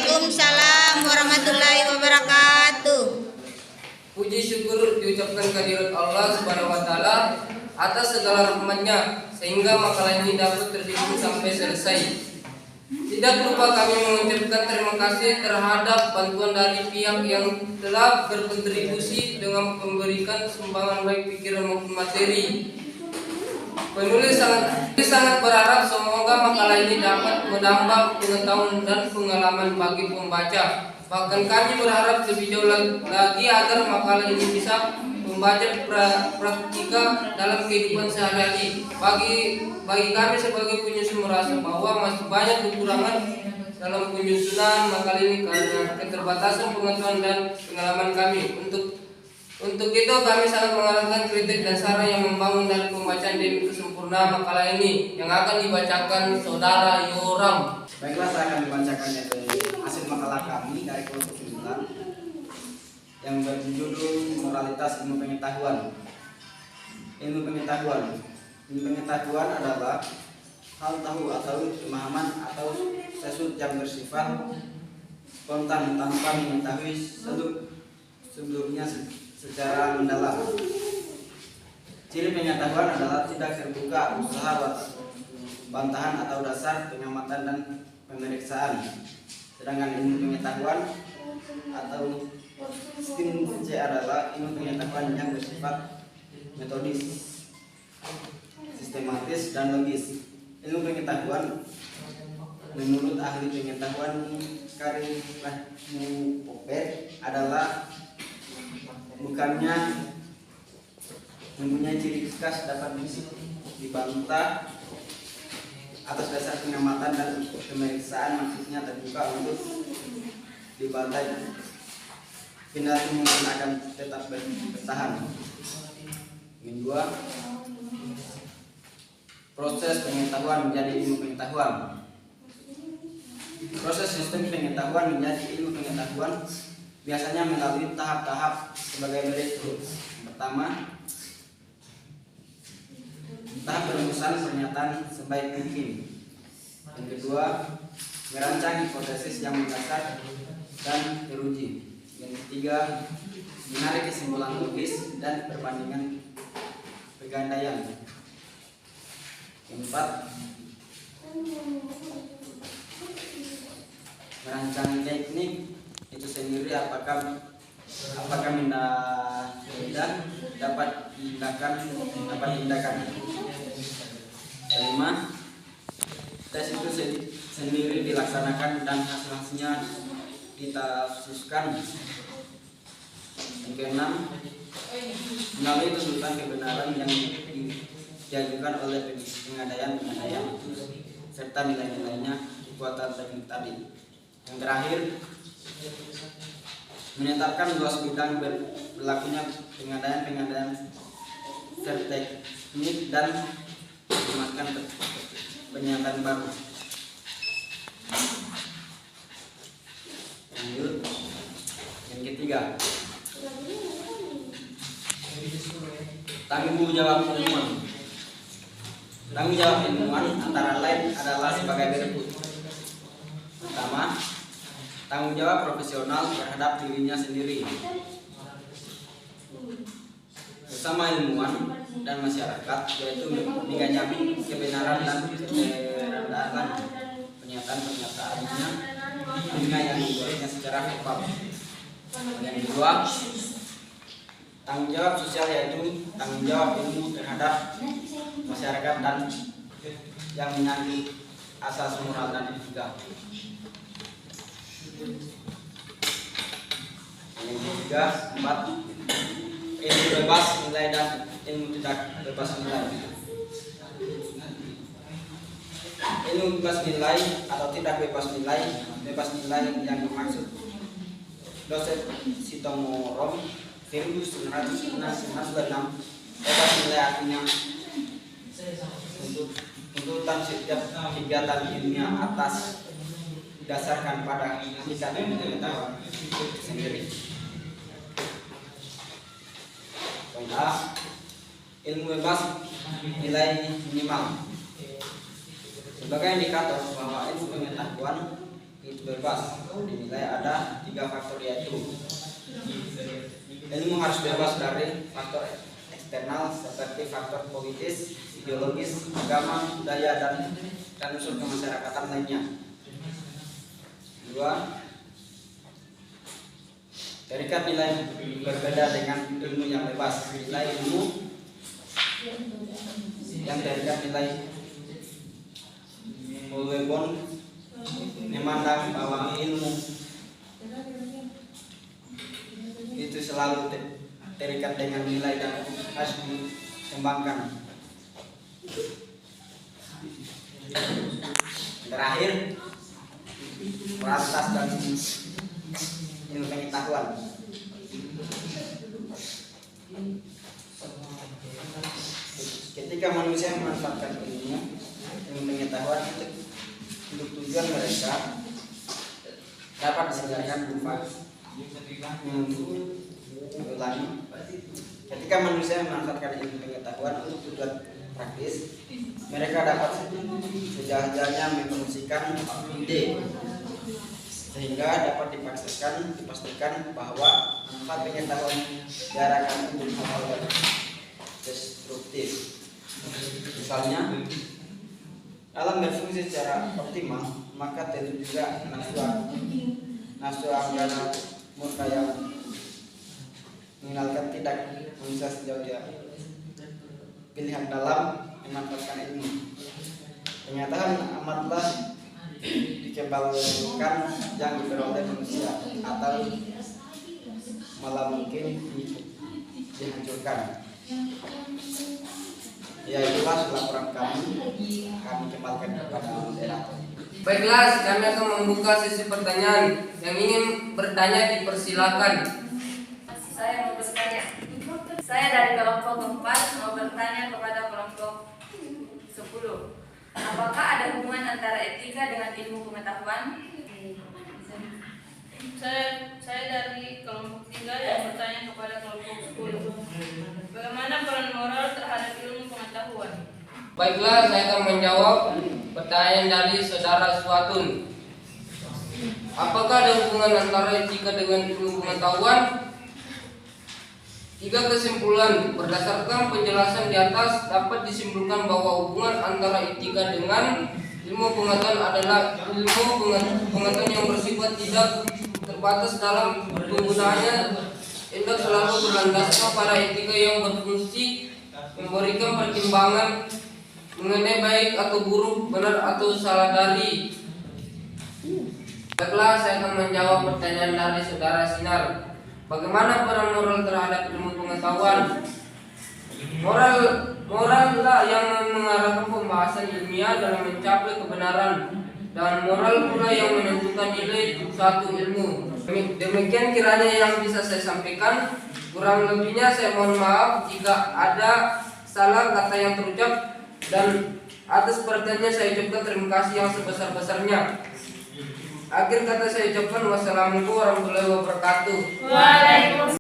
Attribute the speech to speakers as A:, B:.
A: Waalaikumsalam warahmatullahi wabarakatuh.
B: Puji syukur diucapkan kehadirat Allah Subhanahu wa taala atas segala rahmat-Nya sehingga makalah ini dapat tersusun sampai selesai. Tidak lupa kami mengucapkan terima kasih terhadap bantuan dari pihak yang telah berkontribusi dengan memberikan sumbangan baik pikiran maupun materi. Penulis sangat berharap semoga makalah ini dapat menambah pengetahuan dan pengalaman bagi pembaca. Bahkan kami berharap lebih jauh lagi agar makalah ini bisa membaca praktika dalam kehidupan sehari-hari. Bagi kami sebagai penyusun merasa bahwa masih banyak kekurangan dalam penyusunan makalah ini karena keterbatasan pengetahuan dan pengalaman kami. Untuk itu kami sangat mengharapkan kritik dan saran yang membangun dari pembacaan demi kesempurnaan makalah ini yang akan dibacakan Saudara Yoram.
C: Baiklah, saya akan membacakan hasil makalah kami dari kelompok 9 yang berjudul Moralitas Ilmu Pengetahuan. Ilmu pengetahuan adalah hal tahu atau pemahaman atau sesuatu yang bersifat spontan tanpa mengetahui sebelumnya secara mendalam. Ciri pengetahuan adalah tidak terbuka usaha bantahan atau dasar pengamatan dan pemeriksaan. Sedangkan ilmu pengetahuan atau STIM C adalah ilmu pengetahuan yang bersifat metodis, sistematis dan logis. Ilmu pengetahuan menurut ahli pengetahuan Karim Rahmuopet adalah bukannya mempunyai ciri khas dapat dibantah atas dasar pengamatan dan pemeriksaan, maksudnya terbuka untuk dibantah kendati mungkin akan tetap bertahan. Yang kedua, proses pengetahuan menjadi ilmu pengetahuan. Proses sistem pengetahuan menjadi ilmu pengetahuan biasanya melalui tahap-tahap sebagai berikut. Pertama, tahap perumusan pernyataan sebaik mungkin. Yang kedua, merancang hipotesis yang mendasar dan teruji. Yang ketiga, menarik kesimpulan logis dan perbandingan pegandaian. Yang keempat, merancang teknik itu sendiri apakah dapat tindakan. Kelima, tes itu sendiri dilaksanakan dan hasilnya ditafsirkan. Yang keenam, melalui tuntutan kebenaran yang diajukan oleh pengandaian serta nilai-nilainya kekuatan teknik tadi. Yang terakhir, menetapkan luas bidang berlakunya pengandaian terteknik dan mengemaskan pernyataan baru. Lanjut, yang ketiga, tanggung jawab ilmuwan. Tanggung jawab ilmuwan antara lain adalah sebagai berikut. Pertama, tanggung jawab profesional terhadap dirinya sendiri bersama ilmuwan dan masyarakat, yaitu menjamin kebenaran dan keberadaan pernyataan-pernyataannya dengan yang dibuatnya secara verbal. Yang kedua, tanggung jawab sosial, yaitu tanggung jawab ilmu terhadap masyarakat dan yang menyangkut asas moral dan etika. Yang ketiga, 4, ilmu bebas nilai dan ilmu tidak bebas nilai. Ilmu bebas nilai atau tidak bebas nilai yang dimaksud dosen Sitomorom 1996. Bebas nilai artinya tuntutan setiap kegiatan ilmiah atas didasarkan pada hakikat pengetahuan sendiri. Poin A, ilmu bebas nilai minimal. Sebagai indikator bahwa ilmu pengetahuan itu bebas dinilai ada 3 faktor, yaitu ilmu harus bebas dari faktor eksternal seperti faktor politis, ideologis, agama, budaya, dan unsur kemasyarakatan lainnya. 2. Terikat nilai berbeda dengan ilmu yang bebas. Nilai ilmu yang terikat nilai Holwebon memandang bahwa ilmu itu selalu terikat dengan nilai dan harus dikembangkan. Terakhir, kualitas dan ilmu pengetahuan. Ketika manusia memanfaatkan ilmu pengetahuan untuk tujuan mereka dapat diselesaikan berupa ulangi. Ketika manusia memanfaatkan ilmu pengetahuan untuk tujuan praktis, mereka dapat sejauh-jauhnya mempromosikan ide sehingga dapat dipastikan bahwa manfaat pengetahuan diarahkan untuk hal-hal destruktif. Misalnya, dalam berfungsi secara optimal, maka tentu juga nafsu anggara murka yang mengenalkan tidak bisa sejauh dia pilihan dalam memanfaatkan ilmu. Pengetahuan amatlah dikembangkan yang diperoleh manusia atau malah mungkin dihancurkan. Ya, itulah laporan kami kembalikan kepada moderator.
B: Baiklah, kami akan membuka sesi pertanyaan. Yang ingin bertanya dipersilakan.
D: Saya mau bertanya. Saya dari kelompok 4 mau bertanya kepada kelompok 10. Apakah ada hubungan antara etika dengan ilmu pengetahuan?
E: Saya dari kelompok 3 yang bertanya kepada kelompok 10. Bagaimana peran moral terhadap ilmu pengetahuan?
B: Baiklah, saya akan menjawab pertanyaan dari saudara Suatun. Apakah ada hubungan antara etika dengan ilmu pengetahuan? 3 kesimpulan. Berdasarkan penjelasan di atas dapat disimpulkan bahwa hubungan antara etika dengan ilmu pengetahuan adalah ilmu pengetahuan yang bersifat tidak terbatas dalam penggunaannya, hendak selalu berlandaskan pada etika yang berfungsi memberikan pertimbangan mengenai baik atau buruk, benar atau salah dari. Baiklah, saya akan menjawab pertanyaan dari saudara Sinar. Bagaimana peran moral terhadap ilmu pengetahuan? Moral lah yang mengarahkan pembahasan ilmiah dalam mencapai kebenaran, dan moral pula yang menentukan nilai suatu ilmu. Demikian kiranya yang bisa saya sampaikan. Kurang lebihnya saya mohon maaf jika ada salah kata yang terucap, dan atas perhatiannya saya ucapkan terima kasih yang sebesar-besarnya. Akhir kata saya ucapkan wassalamualaikum warahmatullahi wabarakatuh.
E: Waalaikumsalam.